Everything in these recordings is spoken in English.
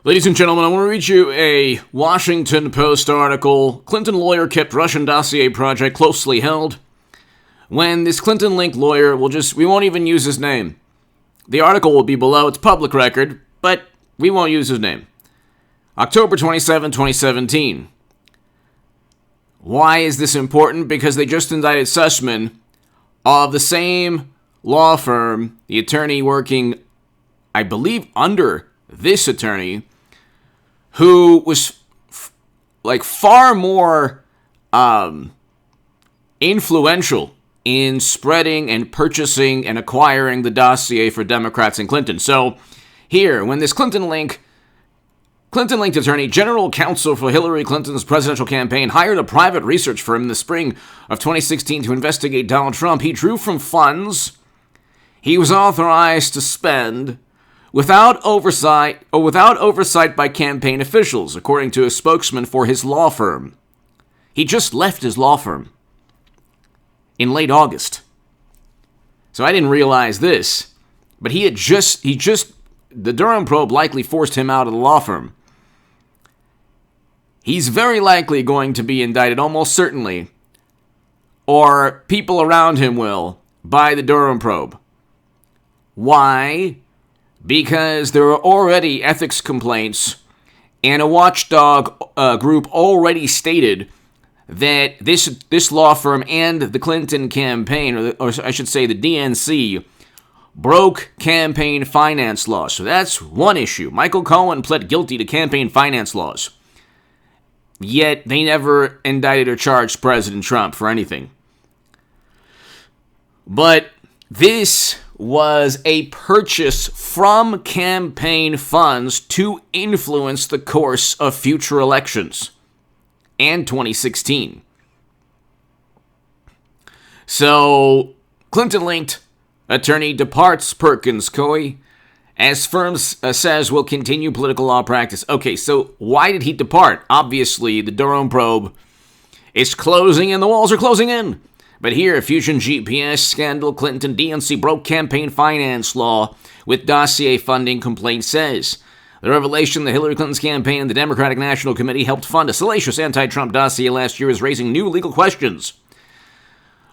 Ladies and gentlemen, I want to read you a Washington Post article. Clinton lawyer kept Russian dossier project closely held. When this Clinton-linked lawyer we won't even use his name. The article will be below. It's public record, but we won't use his name. October 27, 2017. Why is this important? Because they just indicted Sussman of the same law firm, the attorney working, I believe, under this attorney, who was far more influential in spreading and purchasing and acquiring the dossier for Democrats and Clinton. So here, when this Clinton-linked attorney, general counsel for Hillary Clinton's presidential campaign, hired a private research firm in the spring of 2016 to investigate Donald Trump, he drew from funds he was authorized to spend without oversight by campaign officials, according to a spokesman for his law firm. He just left his law firm in late August. So I didn't realize this, but the Durham probe likely forced him out of the law firm. He's very likely going to be indicted, almost certainly, or people around him will, by the Durham probe. Why? Because there are already ethics complaints, and a watchdog group already stated that this law firm and the Clinton campaign, or I should say the DNC, broke campaign finance laws. So that's one issue. Michael Cohen pled guilty to campaign finance laws, yet they never indicted or charged President Trump for anything. But this was a purchase from campaign funds to influence the course of future elections and 2016. So, Clinton-linked attorney departs Perkins Coie, as firm says will continue political law practice. Okay, so why did he depart? Obviously, the Durham probe is closing and the walls are closing in. But here, Fusion GPS scandal, Clinton DNC broke campaign finance law with dossier funding complaint says. The revelation that Hillary Clinton's campaign and the Democratic National Committee helped fund a salacious anti-Trump dossier last year is raising new legal questions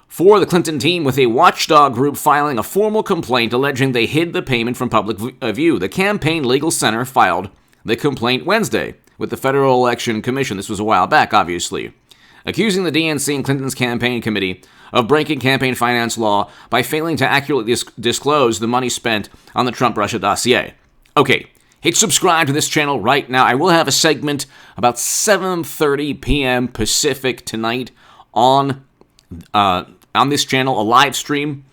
for the Clinton team, with a watchdog group filing a formal complaint alleging they hid the payment from public view. The Campaign Legal Center filed the complaint Wednesday with the Federal Election Commission. This was a while back, obviously, accusing the DNC and Clinton's campaign committee of breaking campaign finance law by failing to accurately disclose the money spent on the Trump-Russia dossier. Okay, hit subscribe to this channel right now. I will have a segment about 7:30 p.m. Pacific tonight on this channel, a live stream.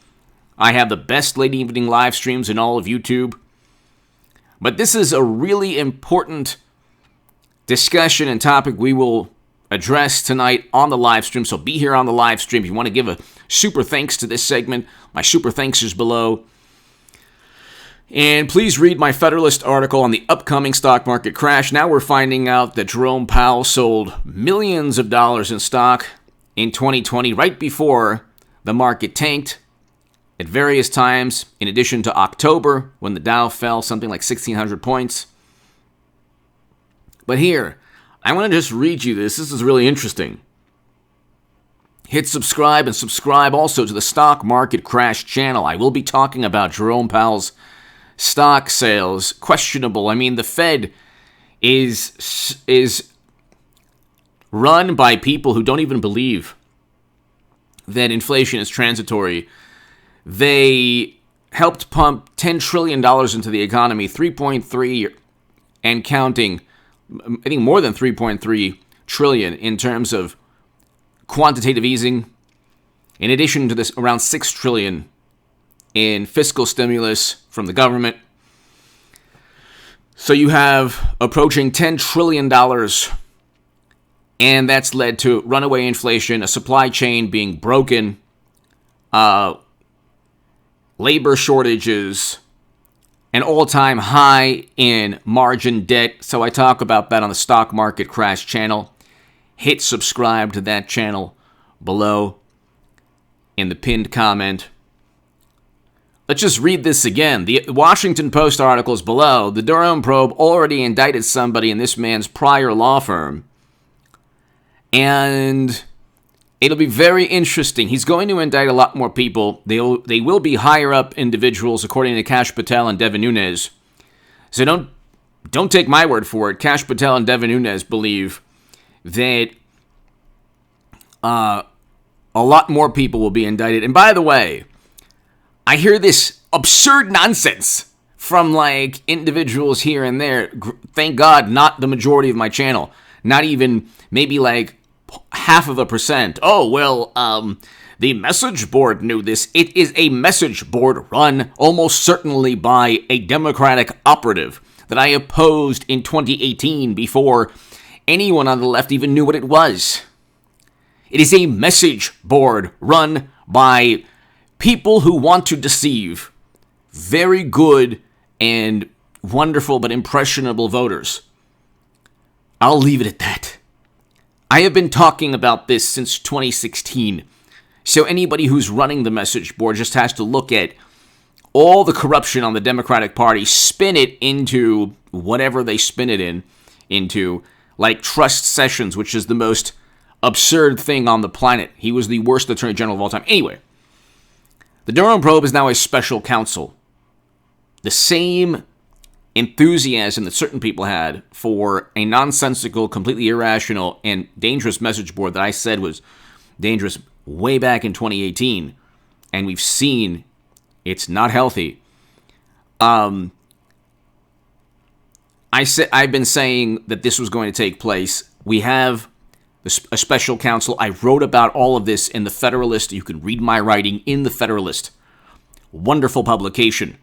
I have the best late evening live streams in all of YouTube. But this is a really important discussion and topic we will address tonight on the live stream, so be here on the live stream. If you want to give a super thanks to this segment, my super thanks is below. And please read my Federalist article on the upcoming stock market crash. Now we're finding out that Jerome Powell sold millions of dollars in stock in 2020, right before the market tanked at various times, in addition to October, when the Dow fell something like 1,600 points. But here, I want to just read you this. This is really interesting. Hit subscribe and subscribe also to the Stock Market Crash channel. I will be talking about Jerome Powell's stock sales. Questionable. I mean, the Fed is run by people who don't even believe that inflation is transitory. They helped pump $10 trillion into the economy, 3.3 and counting, I think more than 3.3 trillion in terms of quantitative easing. In addition to this, around 6 trillion in fiscal stimulus from the government. So you have approaching $10 trillion, and that's led to runaway inflation, a supply chain being broken, labor shortages, an all-time high in margin debt. So I talk about that on the Stock Market Crash channel. Hit subscribe to that channel below in the pinned comment. Let's just read this again. The Washington Post articles below. The Durham probe already indicted somebody in this man's prior law firm. And it'll be very interesting. He's going to indict a lot more people. They will be higher up individuals, according to Kash Patel and Devin Nunes. So don't take my word for it. Kash Patel and Devin Nunes believe that a lot more people will be indicted. And by the way, I hear this absurd nonsense from like individuals here and there. Thank God, not the majority of my channel. Not even maybe like 0.5%. Oh, well, the message board knew this. It is a message board run almost certainly by a Democratic operative that I opposed in 2018 before anyone on the left even knew what it was. It is a message board run by people who want to deceive very good and wonderful but impressionable voters. I'll leave it at that. I have been talking about this since 2016. So anybody who's running the message board just has to look at all the corruption on the Democratic Party, spin it into whatever they spin it into, like Trust Sessions, which is the most absurd thing on the planet. He was the worst attorney general of all time. Anyway, the Durham probe is now a special counsel. The same enthusiasm that certain people had for a nonsensical, completely irrational, and dangerous message board that I said was dangerous way back in 2018, and we've seen it's not healthy. I've been saying that this was going to take place. We have a special counsel. I wrote about all of this in the Federalist. You can read my writing in the Federalist. Wonderful publication.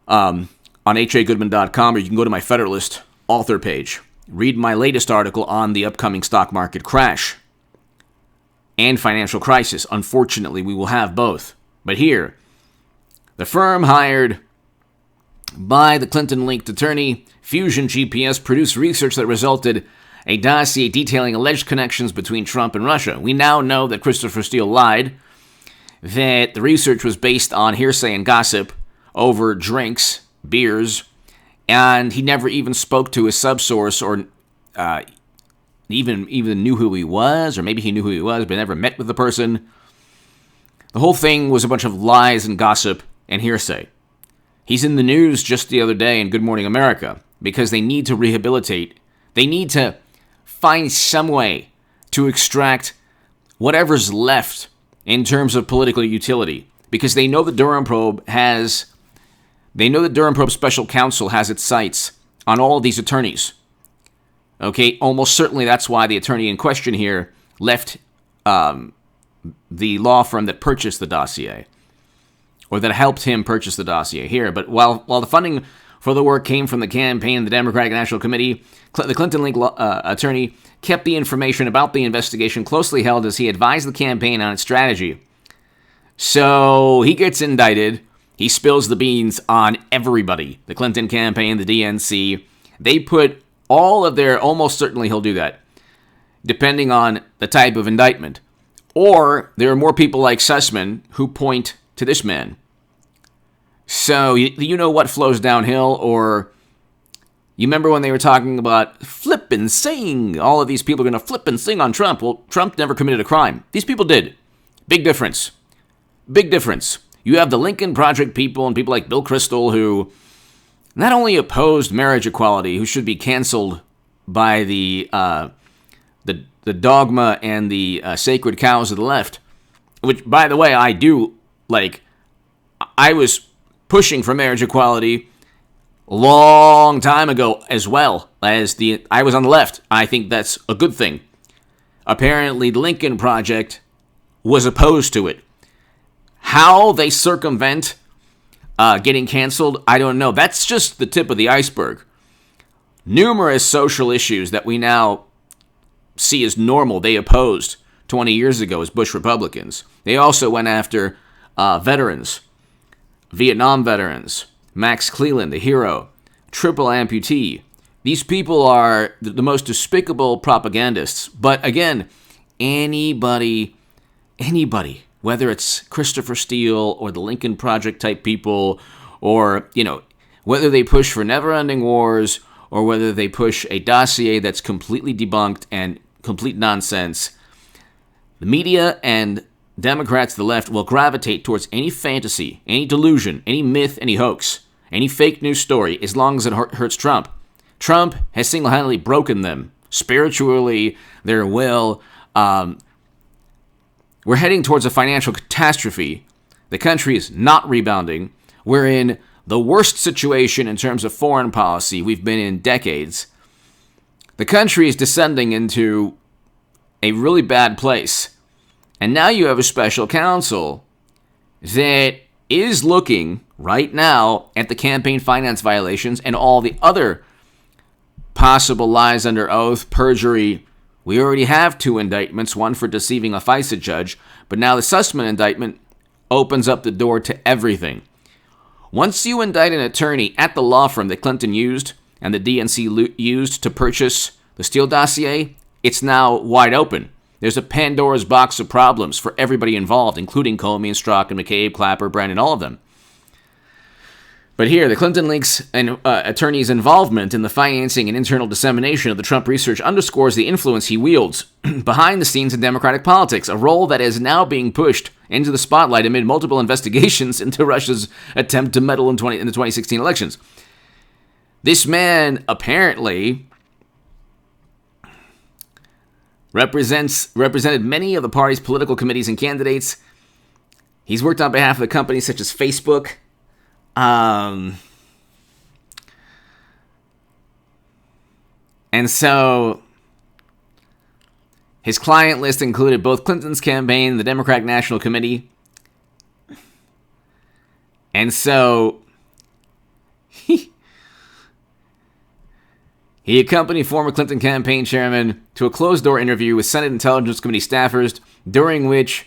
On hagoodman.com, or you can go to my Federalist author page. Read my latest article on the upcoming stock market crash and financial crisis. Unfortunately, we will have both. But here, the firm hired by the Clinton-linked attorney, Fusion GPS, produced research that resulted a dossier detailing alleged connections between Trump and Russia. We now know that Christopher Steele lied, that the research was based on hearsay and gossip over drinks, beers, and he never even spoke to his subsource or even knew who he was, or maybe he knew who he was but never met with the person. The whole thing was a bunch of lies and gossip and hearsay. He's in the news just the other day in Good Morning America because they need to rehabilitate. They need to find some way to extract whatever's left in terms of political utility, because they know the Durham probe special counsel has its sights on all of these attorneys. Okay, almost certainly that's why the attorney in question here left the law firm that purchased the dossier, or that helped him purchase the dossier here. But while the funding for the work came from the campaign, the Democratic National Committee, the Clinton-linked attorney kept the information about the investigation closely held as he advised the campaign on its strategy. So he gets indicted. He spills the beans on everybody. The Clinton campaign, the DNC. They put all of their, almost certainly he'll do that, depending on the type of indictment. Or there are more people like Sussman who point to this man. So you know what flows downhill, or you remember when they were talking about flip and sing? All of these people are going to flip and sing on Trump. Well, Trump never committed a crime. These people did. Big difference. Big difference. You have the Lincoln Project people and people like Bill Kristol who not only opposed marriage equality, who should be canceled by the dogma and the sacred cows of the left, which, by the way, I do like. I was pushing for marriage equality a long time ago as well as I was on the left. I think that's a good thing. Apparently, the Lincoln Project was opposed to it. How they circumvent getting canceled, I don't know. That's just the tip of the iceberg. Numerous social issues that we now see as normal, they opposed 20 years ago as Bush Republicans. They also went after veterans, Vietnam veterans, Max Cleland, the hero, triple amputee. These people are the most despicable propagandists. But again, anybody, whether it's Christopher Steele or the Lincoln Project type people, or, whether they push for never-ending wars or whether they push a dossier that's completely debunked and complete nonsense, the media and Democrats to the left will gravitate towards any fantasy, any delusion, any myth, any hoax, any fake news story, as long as it hurts Trump. Trump has single-handedly broken them spiritually, their will. We're heading towards a financial catastrophe. The country is not rebounding. We're in the worst situation in terms of foreign policy we've been in decades. The country is descending into a really bad place. And now you have a special counsel that is looking right now at the campaign finance violations and all the other possible lies under oath, perjury. We already have 2 indictments, one for deceiving a FISA judge, but now the Sussman indictment opens up the door to everything. Once you indict an attorney at the law firm that Clinton used and the DNC used to purchase the Steele dossier, it's now wide open. There's a Pandora's box of problems for everybody involved, including Comey and Strzok and McCabe, Clapper, Brennan, all of them. But here, the Clinton links and attorney's involvement in the financing and internal dissemination of the Trump research underscores the influence he wields behind the scenes in Democratic politics, a role that is now being pushed into the spotlight amid multiple investigations into Russia's attempt to meddle in the 2016 elections. This man apparently represented many of the party's political committees and candidates. He's worked on behalf of companies such as Facebook. And so his client list included both Clinton's campaign and the Democratic National Committee. And so he accompanied former Clinton campaign chairman to a closed-door interview with Senate Intelligence Committee staffers, during which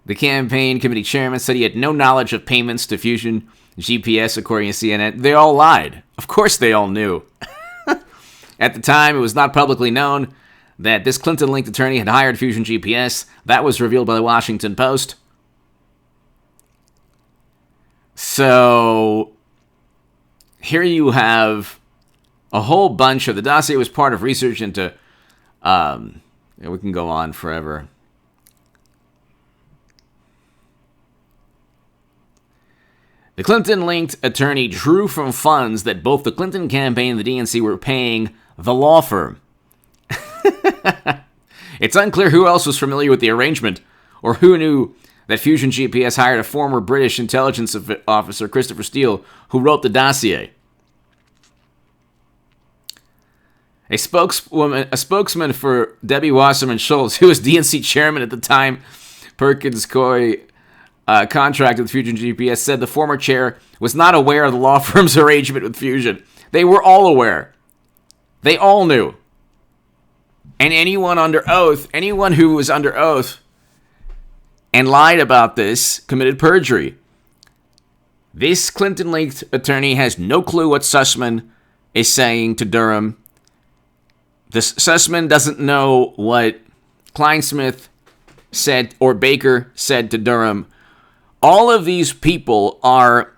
the campaign committee chairman said he had no knowledge of payments to Fusion GPS, according to CNN. They all lied. Of course they all knew. At the time, it was not publicly known that this Clinton-linked attorney had hired Fusion GPS. That was revealed by the Washington Post. So here you have a whole bunch of the dossier was part of research into, we can go on forever. The Clinton-linked attorney drew from funds that both the Clinton campaign and the DNC were paying the law firm. It's unclear who else was familiar with the arrangement or who knew that Fusion GPS hired a former British intelligence officer, Christopher Steele, who wrote the dossier. A spokesman for Debbie Wasserman Schultz, who was DNC chairman at the time, Perkins Coie contracted with Fusion GPS, said the former chair was not aware of the law firm's arrangement with Fusion. They were all aware. They all knew. And anyone who was under oath and lied about this committed perjury. This Clinton-linked attorney has no clue what Sussman is saying to Durham. Sussman doesn't know what Kleinsmith said or Baker said to Durham. All of these people are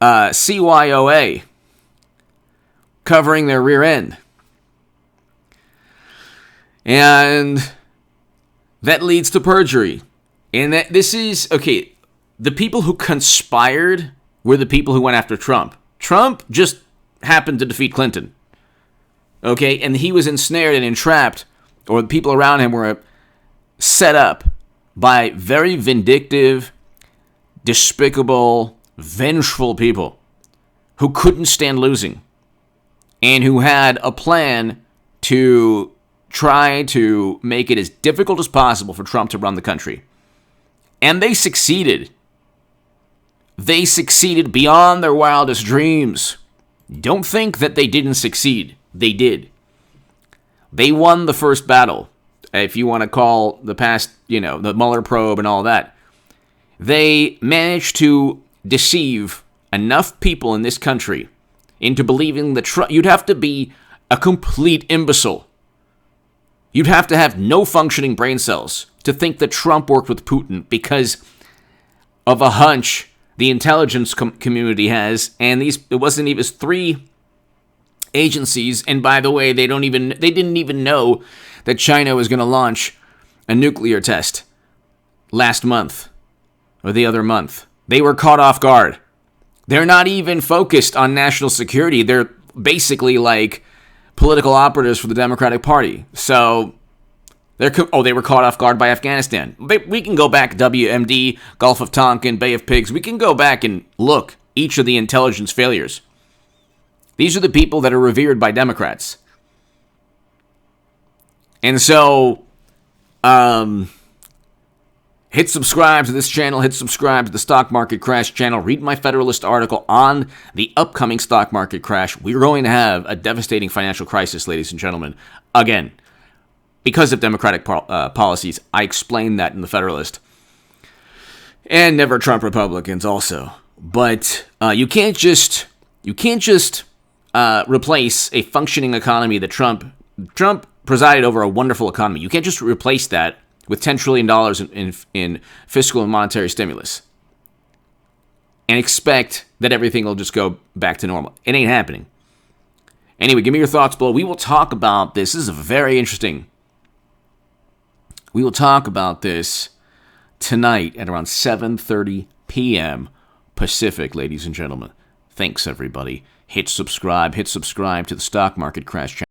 CYOA, covering their rear end. And that leads to perjury. And that this is, okay, the people who conspired were the people who went after Trump. Trump just happened to defeat Clinton. Okay, and he was ensnared and entrapped, or the people around him were set up by very vindictive, despicable, vengeful people who couldn't stand losing and who had a plan to try to make it as difficult as possible for Trump to run the country. And they succeeded. They succeeded beyond their wildest dreams. Don't think that they didn't succeed. They did. They won the first battle, if you want to call the past, the Mueller probe and all that. They managed to deceive enough people in this country into believing that you'd have to be a complete imbecile. You'd have to have no functioning brain cells to think that Trump worked with Putin because of a hunch the intelligence community has, and it wasn't even 3 agencies, and by the way, they didn't even know that China was going to launch a nuclear test last month or the other month. They were caught off guard. They're not even focused on national security. They're basically like political operatives for the Democratic Party. So they were caught off guard by Afghanistan. We can go back, WMD, Gulf of Tonkin, Bay of Pigs. We can go back and look each of the intelligence failures. These are the people that are revered by Democrats. And so, hit subscribe to this channel. Hit subscribe to the Stock Market Crash channel. Read my Federalist article on the upcoming stock market crash. We're going to have a devastating financial crisis, ladies and gentlemen. Again, because of Democratic policies. I explained that in the Federalist. And never Trump Republicans also. But you can't just replace a functioning economy that Trump presided over a wonderful economy. You can't just replace that with $10 trillion in fiscal and monetary stimulus and expect that everything will just go back to normal. It ain't happening. Anyway, give me your thoughts below. We will talk about this. This is very interesting. We will talk about this tonight at around 7:30 p.m. Pacific, ladies and gentlemen. Thanks, everybody. Hit subscribe to the Stock Market Crash channel.